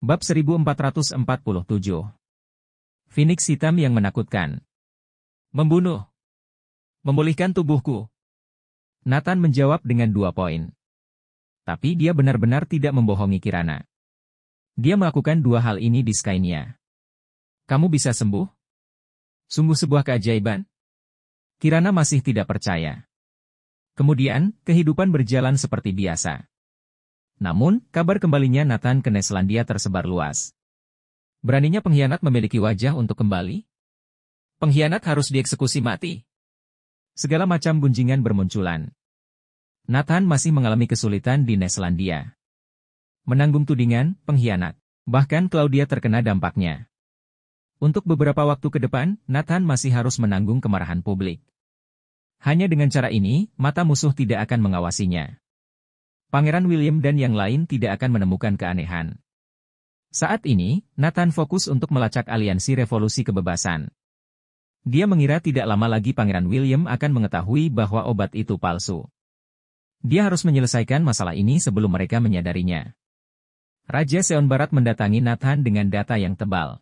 Bab 1447. Phoenix hitam yang menakutkan. Membunuh. Memulihkan tubuhku. Nathan menjawab dengan 2 poin. Tapi dia benar-benar tidak membohongi Kirana. Dia melakukan 2 hal ini di Skynia. Kamu bisa sembuh? Sungguh sebuah keajaiban. Kirana masih tidak percaya. Kemudian, kehidupan berjalan seperti biasa. Namun, kabar kembalinya Nathan ke Neslandia tersebar luas. Beraninya pengkhianat memiliki wajah untuk kembali? Pengkhianat harus dieksekusi mati. Segala macam gunjingan bermunculan. Nathan masih mengalami kesulitan di Neslandia. Menanggung tudingan, pengkhianat. Bahkan Claudia terkena dampaknya. Untuk beberapa waktu ke depan, Nathan masih harus menanggung kemarahan publik. Hanya dengan cara ini, mata musuh tidak akan mengawasinya. Pangeran William dan yang lain tidak akan menemukan keanehan. Saat ini, Nathan fokus untuk melacak aliansi revolusi kebebasan. Dia mengira tidak lama lagi Pangeran William akan mengetahui bahwa obat itu palsu. Dia harus menyelesaikan masalah ini sebelum mereka menyadarinya. Raja Seon Barat mendatangi Nathan dengan data yang tebal.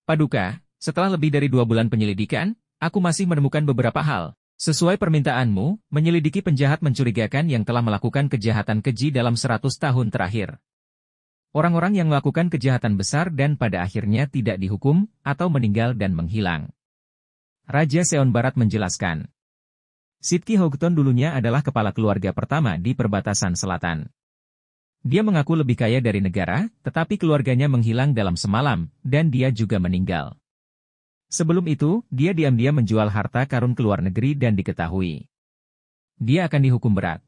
Paduka, setelah lebih dari 2 bulan penyelidikan, aku masih menemukan beberapa hal. Sesuai permintaanmu, menyelidiki penjahat mencurigakan yang telah melakukan kejahatan keji dalam 100 tahun terakhir. Orang-orang yang melakukan kejahatan besar dan pada akhirnya tidak dihukum, atau meninggal dan menghilang. Raja Seon Barat menjelaskan. Sidki Hogton dulunya adalah kepala keluarga pertama di perbatasan selatan. Dia mengaku lebih kaya dari negara, tetapi keluarganya menghilang dalam semalam, dan dia juga meninggal. Sebelum itu, dia diam-diam menjual harta karun ke luar negeri dan diketahui. Dia akan dihukum berat.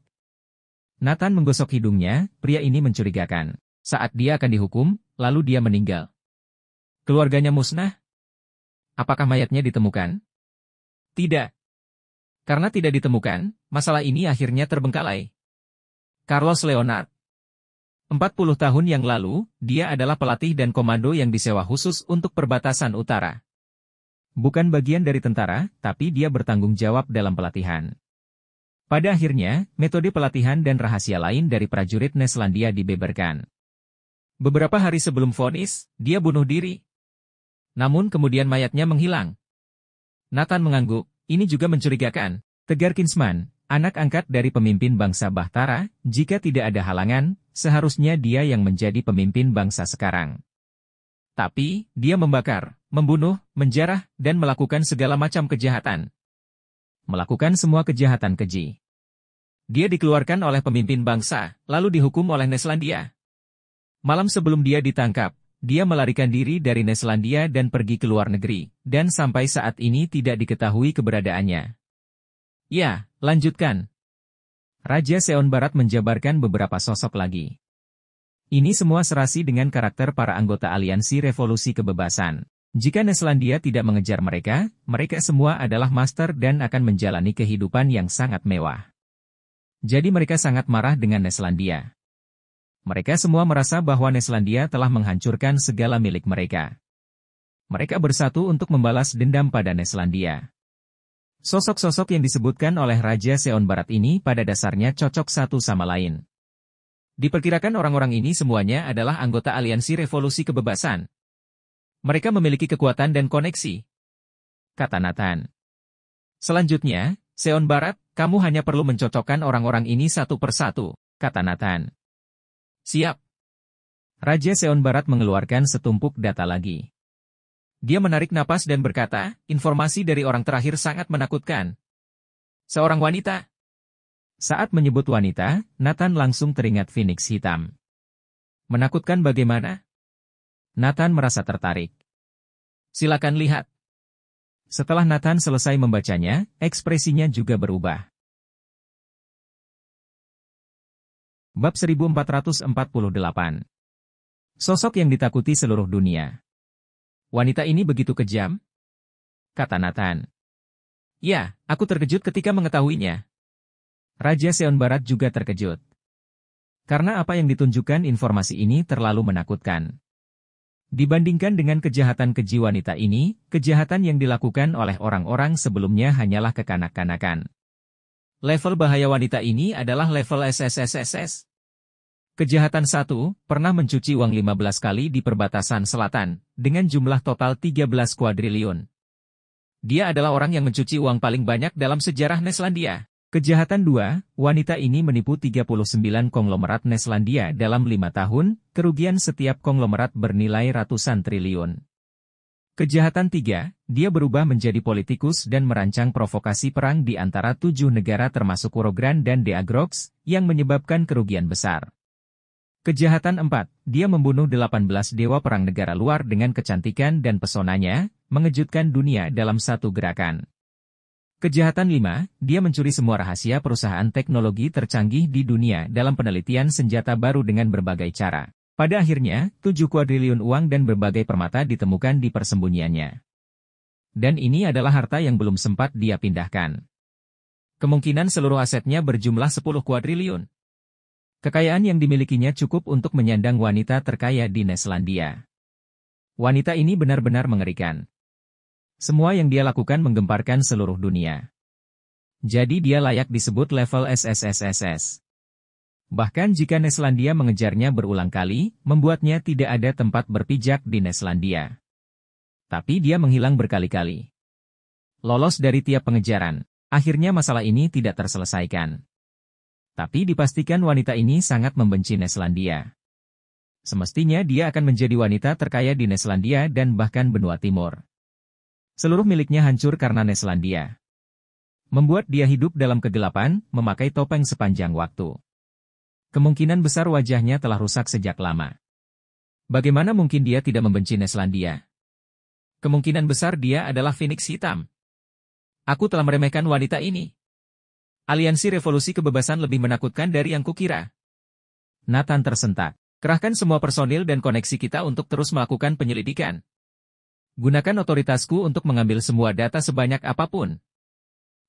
Nathan menggosok hidungnya, pria ini mencurigakan. Saat dia akan dihukum, lalu dia meninggal. Keluarganya musnah? Apakah mayatnya ditemukan? Tidak. Karena tidak ditemukan, masalah ini akhirnya terbengkalai. Carlos Leonard. 40 tahun yang lalu, dia adalah pelatih dan komando yang disewa khusus untuk perbatasan utara. Bukan bagian dari tentara, tapi dia bertanggung jawab dalam pelatihan. Pada akhirnya, metode pelatihan dan rahasia lain dari prajurit Neslandia dibeberkan. Beberapa hari sebelum vonis, dia bunuh diri. Namun kemudian mayatnya menghilang. Nathan mengangguk, ini juga mencurigakan. Tegar Kinsman, anak angkat dari pemimpin bangsa Bahtara, jika tidak ada halangan, seharusnya dia yang menjadi pemimpin bangsa sekarang. Tapi, dia membakar, membunuh, menjarah, dan melakukan segala macam kejahatan. Melakukan semua kejahatan keji. Dia dikeluarkan oleh pemimpin bangsa, lalu dihukum oleh Neslandia. Malam sebelum dia ditangkap, dia melarikan diri dari Neslandia dan pergi ke luar negeri, dan sampai saat ini tidak diketahui keberadaannya. Ya, lanjutkan. Raja Seon Barat menjabarkan beberapa sosok lagi. Ini semua serasi dengan karakter para anggota aliansi revolusi kebebasan. Jika Neslandia tidak mengejar mereka, mereka semua adalah master dan akan menjalani kehidupan yang sangat mewah. Jadi mereka sangat marah dengan Neslandia. Mereka semua merasa bahwa Neslandia telah menghancurkan segala milik mereka. Mereka bersatu untuk membalas dendam pada Neslandia. Sosok-sosok yang disebutkan oleh Raja Seon Barat ini pada dasarnya cocok satu sama lain. Diperkirakan orang-orang ini semuanya adalah anggota aliansi revolusi kebebasan. Mereka memiliki kekuatan dan koneksi, kata Nathan. Selanjutnya, Seon Barat, kamu hanya perlu mencocokkan orang-orang ini satu persatu, kata Nathan. Siap. Raja Seon Barat mengeluarkan setumpuk data lagi. Dia menarik napas dan berkata, informasi dari orang terakhir sangat menakutkan. Seorang wanita. Saat menyebut wanita, Nathan langsung teringat Phoenix hitam. Menakutkan bagaimana? Nathan merasa tertarik. Silakan lihat. Setelah Nathan selesai membacanya, ekspresinya juga berubah. Bab 1448. Sosok yang ditakuti seluruh dunia. Wanita ini begitu kejam? Kata Nathan. Ya, aku terkejut ketika mengetahuinya. Raja Seon Barat juga terkejut. Karena apa yang ditunjukkan informasi ini terlalu menakutkan. Dibandingkan dengan kejahatan keji wanita ini, kejahatan yang dilakukan oleh orang-orang sebelumnya hanyalah kekanak-kanakan. Level bahaya wanita ini adalah level SSSSS. Kejahatan 1, pernah mencuci uang 15 kali di perbatasan selatan, dengan jumlah total 13 kuadriliun. Dia adalah orang yang mencuci uang paling banyak dalam sejarah Neslandia. Kejahatan 2, wanita ini menipu 39 konglomerat Neslandia dalam 5 tahun, kerugian setiap konglomerat bernilai ratusan triliun. Kejahatan 3, dia berubah menjadi politikus dan merancang provokasi perang di antara 7 negara termasuk Urogran dan Deagrox, yang menyebabkan kerugian besar. Kejahatan 4, dia membunuh 18 dewa perang negara luar dengan kecantikan dan pesonanya, mengejutkan dunia dalam satu gerakan. Kejahatan 5, dia mencuri semua rahasia perusahaan teknologi tercanggih di dunia dalam penelitian senjata baru dengan berbagai cara. Pada akhirnya, 7 kuadriliun uang dan berbagai permata ditemukan di persembunyiannya. Dan ini adalah harta yang belum sempat dia pindahkan. Kemungkinan seluruh asetnya berjumlah 10 kuadriliun. Kekayaan yang dimilikinya cukup untuk menyandang wanita terkaya di Neslandia. Wanita ini benar-benar mengerikan. Semua yang dia lakukan menggemparkan seluruh dunia. Jadi dia layak disebut level SSSSS. Bahkan jika Neslandia mengejarnya berulang kali, membuatnya tidak ada tempat berpijak di Neslandia. Tapi dia menghilang berkali-kali. Lolos dari tiap pengejaran, akhirnya masalah ini tidak terselesaikan. Tapi dipastikan wanita ini sangat membenci Neslandia. Semestinya dia akan menjadi wanita terkaya di Neslandia dan bahkan benua timur. Seluruh miliknya hancur karena Neslandia. Membuat dia hidup dalam kegelapan, memakai topeng sepanjang waktu. Kemungkinan besar wajahnya telah rusak sejak lama. Bagaimana mungkin dia tidak membenci Neslandia? Kemungkinan besar dia adalah Phoenix Hitam. Aku telah meremehkan wanita ini. Aliansi Revolusi Kebebasan lebih menakutkan dari yang kukira. Nathan tersentak. Kerahkan semua personil dan koneksi kita untuk terus melakukan penyelidikan. Gunakan otoritasku untuk mengambil semua data sebanyak apapun.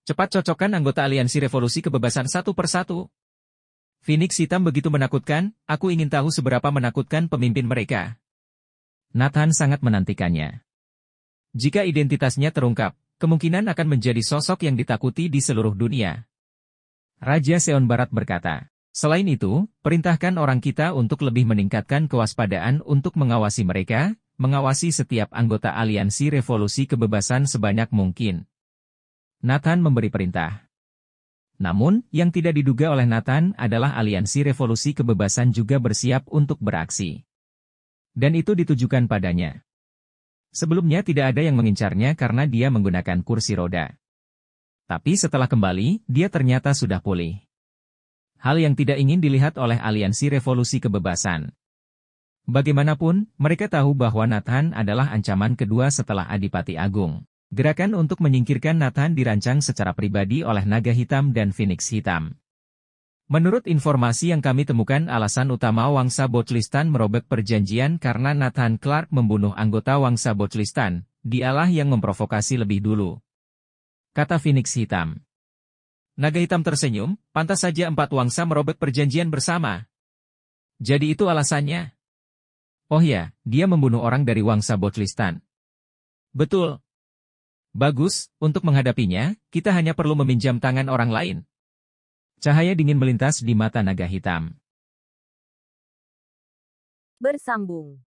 Cepat cocokkan anggota Aliansi Revolusi Kebebasan satu persatu. Phoenix Hitam begitu menakutkan, aku ingin tahu seberapa menakutkan pemimpin mereka. Nathan sangat menantikannya. Jika identitasnya terungkap, kemungkinan akan menjadi sosok yang ditakuti di seluruh dunia. Raja Seon Barat berkata, selain itu, perintahkan orang kita untuk lebih meningkatkan kewaspadaan untuk mengawasi mereka, mengawasi setiap anggota Aliansi Revolusi Kebebasan sebanyak mungkin. Nathan memberi perintah. Namun, yang tidak diduga oleh Nathan adalah Aliansi Revolusi Kebebasan juga bersiap untuk beraksi. Dan itu ditujukan padanya. Sebelumnya tidak ada yang mengincarnya karena dia menggunakan kursi roda. Tapi setelah kembali, dia ternyata sudah pulih. Hal yang tidak ingin dilihat oleh Aliansi Revolusi Kebebasan. Bagaimanapun, mereka tahu bahwa Nathan adalah ancaman kedua setelah Adipati Agung. Gerakan untuk menyingkirkan Nathan dirancang secara pribadi oleh Naga Hitam dan Phoenix Hitam. Menurut informasi yang kami temukan, alasan utama Wangsa Bochlistan merobek perjanjian karena Nathan Clark membunuh anggota Wangsa Bochlistan. Dialah yang memprovokasi lebih dulu, kata Phoenix Hitam. Naga Hitam tersenyum, pantas saja 4 Wangsa merobek perjanjian bersama. Jadi itu alasannya? Oh ya, dia membunuh orang dari Wangsa Bochlistan. Betul. Bagus, untuk menghadapinya, kita hanya perlu meminjam tangan orang lain. Cahaya dingin melintas di mata Naga Hitam. Bersambung.